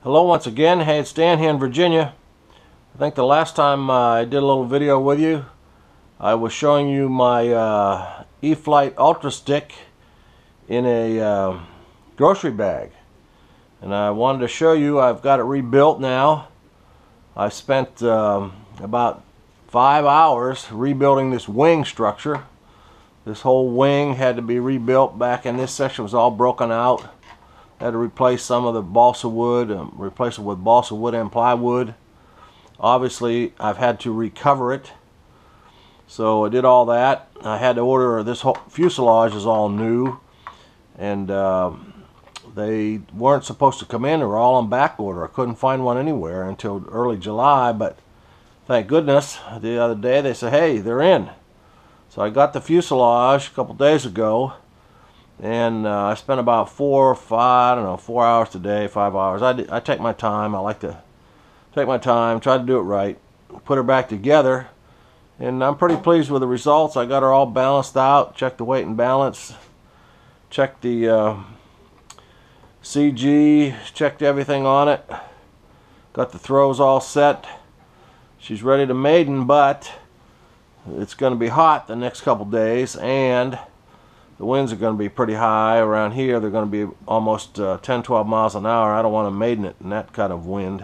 Hello once again. Hey, it's Dan here in Virginia. I think the last time I did a little video with you, I was showing you my E-Flite Ultra Stick in a grocery bag. And I wanted to show you I've got it rebuilt now. I spent about 5 hours rebuilding this wing structure. This whole wing had to be rebuilt. Back in this section was all broken out. Had to replace some of the balsa wood, replace it with balsa wood and plywood. Obviously, I've had to recover it. So I did all that. I had to order, this whole fuselage is all new. And they weren't supposed to come in. They were all on back order. I couldn't find one anywhere until early July, but thank goodness, the other day they said, hey, they're in. So I got the fuselage a couple days ago. And I spent about 4 hours today, 5 hours. I take my time. I like to take my time, try to do it right, put her back together. And I'm pretty pleased with the results. I got her all balanced out, checked the weight and balance, checked the CG, checked everything on it. Got the throws all set. She's ready to maiden, but it's going to be hot the next couple days, and the winds are going to be pretty high around here. They're going to be almost 10-12 miles an hour. I don't want to maiden it in that kind of wind.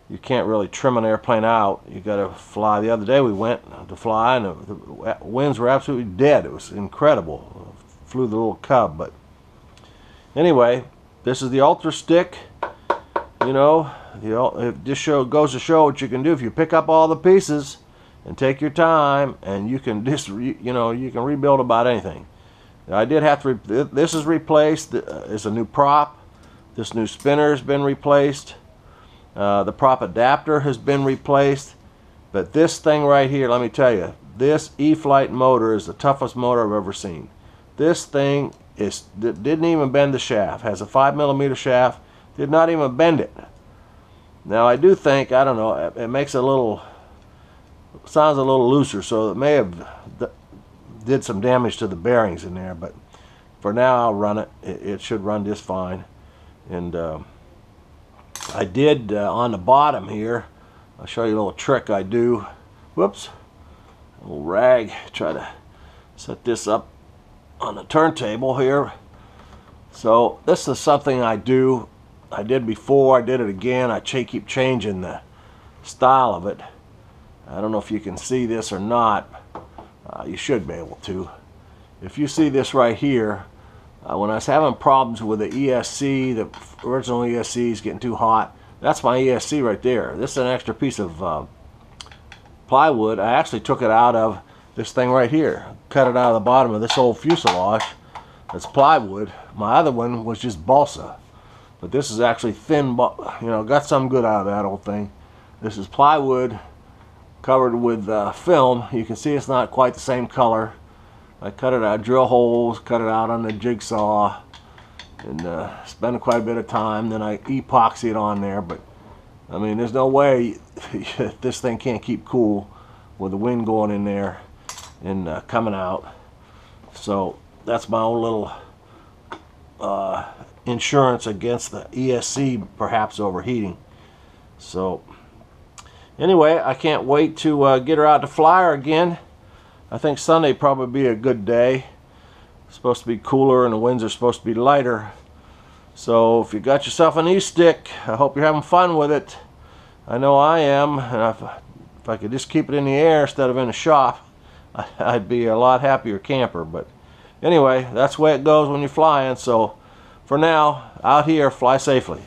You can't really trim an airplane out. You got to fly. The other day we went to fly, and the winds were absolutely dead. It was incredible. Flew the little Cub, but anyway, this is the Ultra Stick. You know, it just goes to show what you can do if you pick up all the pieces and take your time, and you can just, you can rebuild about anything. I did have to, this is replaced. It's a new prop. This new spinner has been replaced. The prop adapter has been replaced. But this thing right here, let me tell you, this E-Flite motor is the toughest motor I've ever seen. This thing didn't even bend the shaft. Has a 5mm shaft. Did not even bend it. Now I do think, I don't know, it makes a little, sounds a little looser, so it may have did some damage to the bearings in there, but for now I'll run it. It should run just fine. And I did on the bottom here, I'll show you a little trick I do. Whoops, a little rag. Try to set this up on the turntable here. So this is something I do. I did before, I did it again. I keep changing the style of it. I don't know if you can see this or not. You should be able to. If you see this right here, when I was having problems with the ESC, the original ESC is getting too hot. That's my ESC right there. This is an extra piece of plywood. I actually took it out of this thing right here. Cut it out of the bottom of this old fuselage. That's plywood. My other one was just balsa. But this is actually thin, got some good out of that old thing. This is plywood covered with film. You can see it's not quite the same color. I cut it out, drill holes, cut it out on the jigsaw, and spend quite a bit of time. Then I epoxy it on there. But I mean, there's no way this thing can't keep cool with the wind going in there and coming out. So that's my own little insurance against the ESC perhaps overheating. So anyway, I can't wait to get her out to fly her again. I think Sunday probably be a good day. It's supposed to be cooler and the winds are supposed to be lighter. So if you got yourself an E-stick, I hope you're having fun with it. I know I am. And if I could just keep it in the air instead of in a shop, I'd be a lot happier camper. But anyway, that's the way it goes when you're flying. So for now, out here, fly safely.